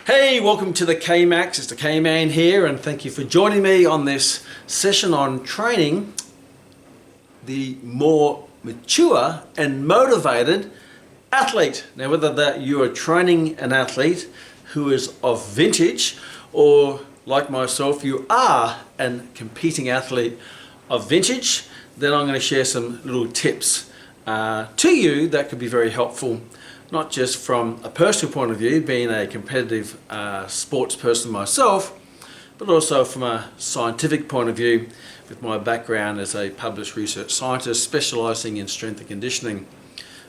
Hey, welcome to the Kmax. It's the Kman here, and thank you for joining me on this session on training the more mature and motivated athlete. Now, whether that you are training an athlete who is of vintage, or like myself, you are a competing athlete of vintage, then I'm going to share some little tips to you that could be very helpful, not just from a personal point of view, being a competitive sports person myself, but also from a scientific point of view, with my background as a published research scientist specializing in strength and conditioning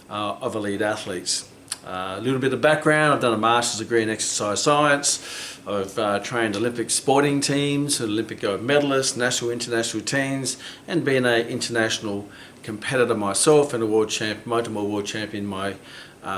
of elite athletes. A little bit of background: I've done a master's degree in exercise science. I've trained Olympic sporting teams, Olympic gold medalists, national, international teams, and been an international competitor myself and a world champ, multiple world champion in my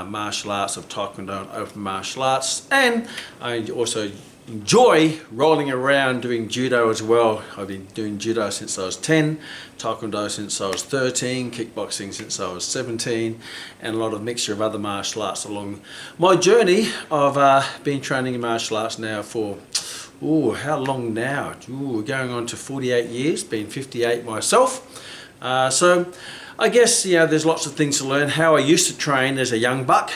martial arts of Taekwondo and open martial arts. And I also enjoy rolling around doing judo as well. I've been doing judo since I was 10, Taekwondo since I was 13, kickboxing since I was 17, and a lot of mixture of other martial arts along my journey of been training in martial arts now for, how long now? We're going on to 48 years, been 58 myself. So I guess, there's lots of things to learn. How I used to train as a young buck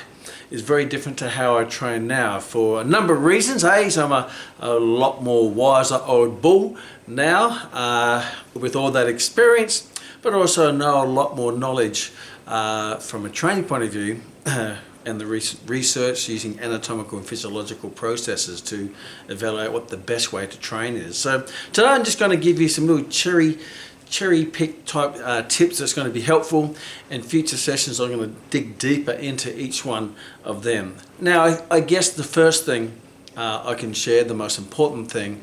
is very different to how I train now, for a number of reasons. So I'm a lot more wiser old bull now with all that experience, but also know a lot more knowledge from a training point of view and the recent research using anatomical and physiological processes to evaluate what the best way to train is. So today I'm just going to give you some little cherry pick type tips that's going to be helpful. In future sessions I'm going to dig deeper into each one of them. Now I guess the first thing I can share, the most important thing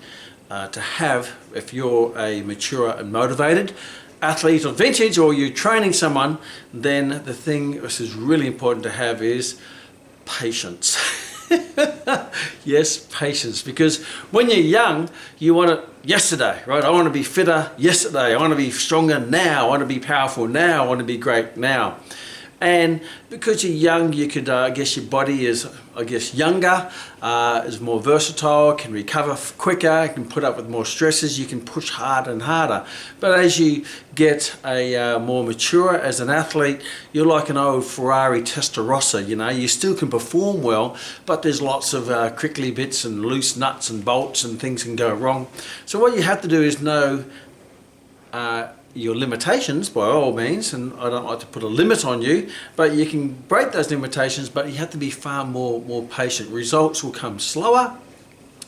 to have if you're a mature and motivated athlete of vintage, or you're training someone, then the thing which is really important to have is patience. Yes, patience, because when you're young you want it yesterday, right? I want to be fitter yesterday, I want to be stronger now, I want to be powerful now, I want to be great now. And because you're young, you could, I guess your body is, younger, is more versatile, can recover quicker, can put up with more stresses, you can push harder and harder. But as you get more mature as an athlete, you're like an old Ferrari Testarossa, you still can perform well, but there's lots of crickly bits and loose nuts and bolts and things can go wrong. So what you have to do is know your limitations by all means, and I don't like to put a limit on you, but you can break those limitations, but you have to be far more patient. Results will come slower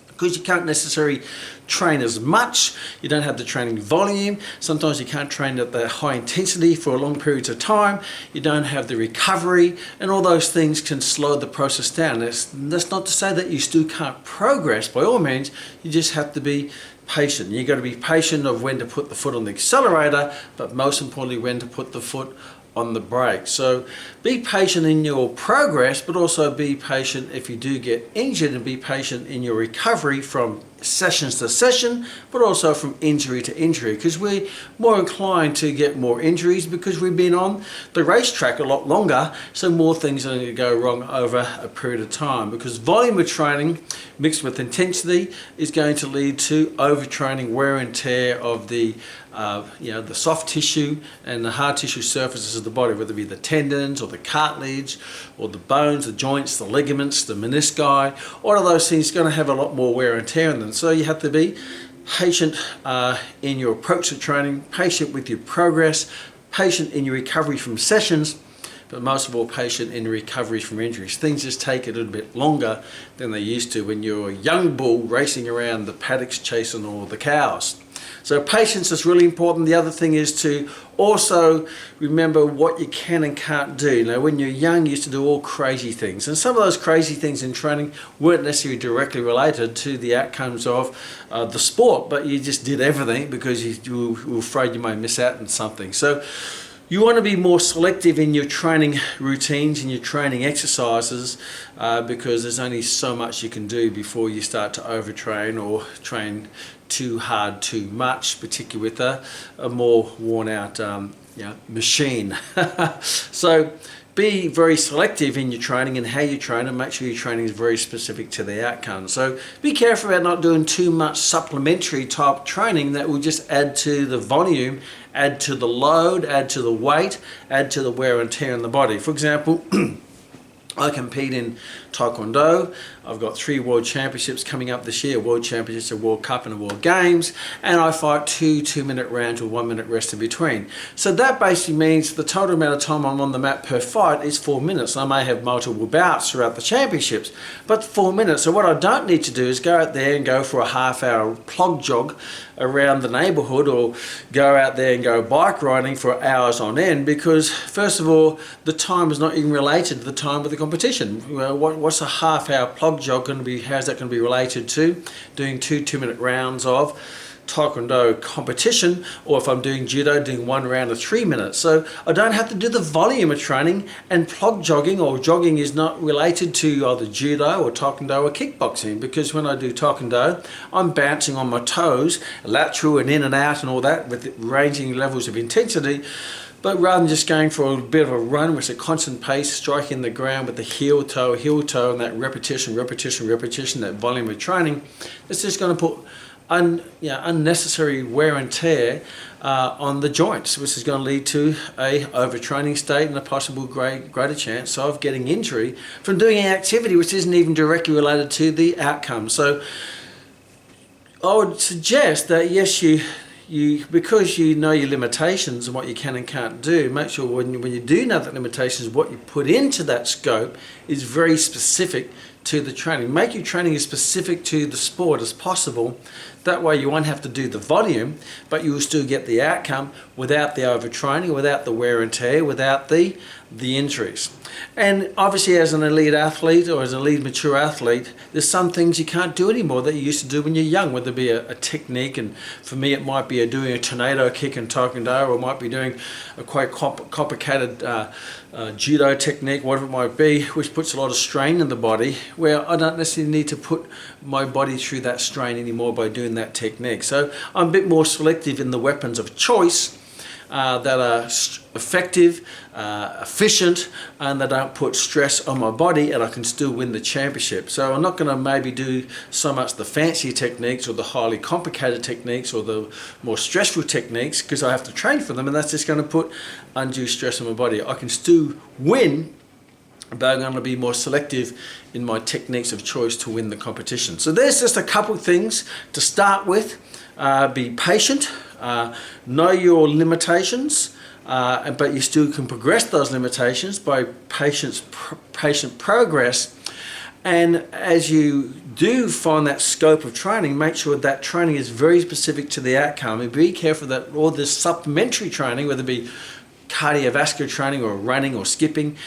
because you can't necessarily train as much, you don't have the training volume, sometimes you can't train at the high intensity for long periods of time, you don't have the recovery, and all those things can slow the process down. That's not to say that you still can't progress by all means, you just have to be patient. You've got to be patient of when to put the foot on the accelerator, but most importantly when to put the foot on the brake. So be patient in your progress, but also be patient if you do get injured, and be patient in your recovery from sessions to session, but also from injury to injury, because we're more inclined to get more injuries because we've been on the racetrack a lot longer, so more things are going to go wrong over a period of time, because volume of training mixed with intensity is going to lead to overtraining, wear and tear of the the soft tissue and the hard tissue surfaces of the body, whether it be the tendons or the cartilage or the bones, the joints, the ligaments, the menisci. All of those things are going to have a lot more wear and tear in them. So you have to be patient in your approach to training, patient with your progress, patient in your recovery from sessions, but most of all patient in recovery from injuries. Things just take a little bit longer than they used to when you're a young bull racing around the paddocks chasing all the cows. So patience is really important. The other thing is to also remember what you can and can't do. Now, when you're young, you used to do all crazy things, and some of those crazy things in training weren't necessarily directly related to the outcomes of the sport, but you just did everything because you were afraid you might miss out on something. So you want to be more selective in your training routines and your training exercises, because there's only so much you can do before you start to overtrain or train too hard, too much, particularly with a more worn out machine. So be very selective in your training and how you train, and make sure your training is very specific to the outcome. So be careful about not doing too much supplementary type training that will just add to the volume, add to the load, add to the weight, add to the wear and tear in the body. For example, I compete in Taekwondo. I've got 3 World Championships coming up this year, World Championships, a World Cup and a World Games, and I fight 2 2-minute rounds with 1 minute rest in between. So that basically means the total amount of time I'm on the mat per fight is 4 minutes. I may have multiple bouts throughout the championships, but 4 minutes. So what I don't need to do is go out there and go for a half-hour plug jog around the neighbourhood, or go out there and go bike riding for hours on end, because first of all, the time is not even related to the time of the competition. Well, what's a half-hour plug jog going to be? How's that going to be related to doing 2 2-minute rounds of Taekwondo competition, or if I'm doing judo, doing 1 round of 3 minutes? So I don't have to do the volume of training, and plug jogging or jogging is not related to either judo or Taekwondo or kickboxing, because when I do Taekwondo, I'm bouncing on my toes, lateral and in and out and all that, with ranging levels of intensity. But rather than just going for a bit of a run, which is a constant pace, striking the ground with the heel toe, and that repetition, that volume of training, it's just going to put unnecessary wear and tear on the joints, which is going to lead to a overtraining state and a possible greater chance of getting injury from doing an activity which isn't even directly related to the outcome. So I would suggest that yes, you because you know your limitations and what you can and can't do, make sure when you do know the limitations, what you put into that scope is very specific to the training. Make your training as specific to the sport as possible. That way you won't have to do the volume, but you will still get the outcome without the overtraining, without the wear and tear, without the injuries. And obviously as an elite athlete or as an elite mature athlete, there's some things you can't do anymore that you used to do when you're young, whether it be a technique, and for me it might be doing a tornado kick in Taekwondo, or it might be doing a quite complicated judo technique, whatever it might be, which puts a lot of strain in the body, where I don't necessarily need to put my body through that strain anymore by doing that technique. So I'm a bit more selective in the weapons of choice that are effective, efficient, and they don't put stress on my body, and I can still win the championship. So I'm not going to maybe do so much the fancy techniques or the highly complicated techniques or the more stressful techniques, because I have to train for them, and that's just going to put undue stress on my body. I can still win, but I'm going to be more selective in my techniques of choice to win the competition. So there's just a couple of things to start with. Be patient, know your limitations, but you still can progress those limitations by patient progress. And as you do find that scope of training, make sure that training is very specific to the outcome, and be careful that all this supplementary training, whether it be cardiovascular training or running or skipping,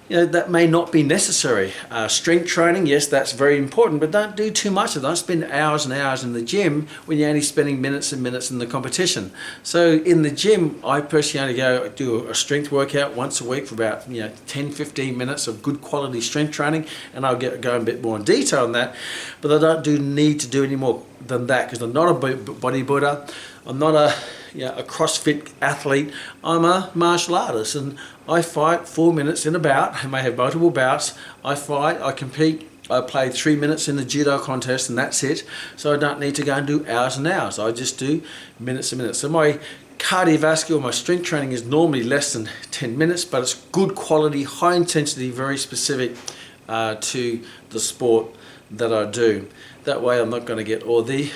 that may not be necessary. Strength training, yes, that's very important, but don't do too much of that. Don't spend hours and hours in the gym when you're only spending minutes and minutes in the competition. So in the gym, I personally only go do a strength workout once a week for about 10-15 minutes of good quality strength training, and I'll go a bit more in detail on that. But I don't need to do any more than that, because I'm not a bodybuilder. I'm not a CrossFit athlete. I'm a martial artist, and I fight 4 minutes in a bout. I may have multiple bouts. I fight, I compete. I play 3 minutes in the judo contest, and that's it. So I don't need to go and do hours and hours. I just do minutes and minutes. So my cardiovascular, my strength training is normally less than 10 minutes, but it's good quality, high intensity, very specific to the sport that I do. That way I'm not going to get all the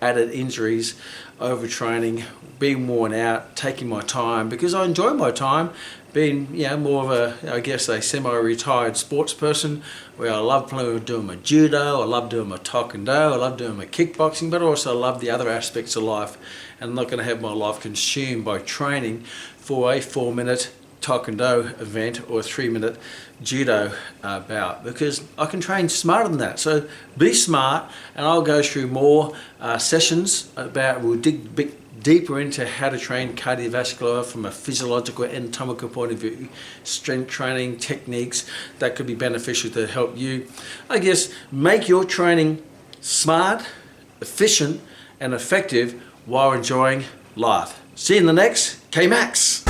added injuries, overtraining, being worn out, taking my time, because I enjoy my time being more of a semi-retired sports person, where I love doing my judo, I love doing my Taekwondo, I love doing my kickboxing, but also I love the other aspects of life, and I'm not going to have my life consumed by training for a 4-minute Taekwondo event or a 3-minute judo bout, because I can train smarter than that. So be smart, and I'll go through more sessions we'll dig a bit deeper into how to train cardiovascular from a physiological, anatomical point of view, strength training techniques that could be beneficial to help you, make your training smart, efficient, and effective while enjoying life. See you in the next Kmax.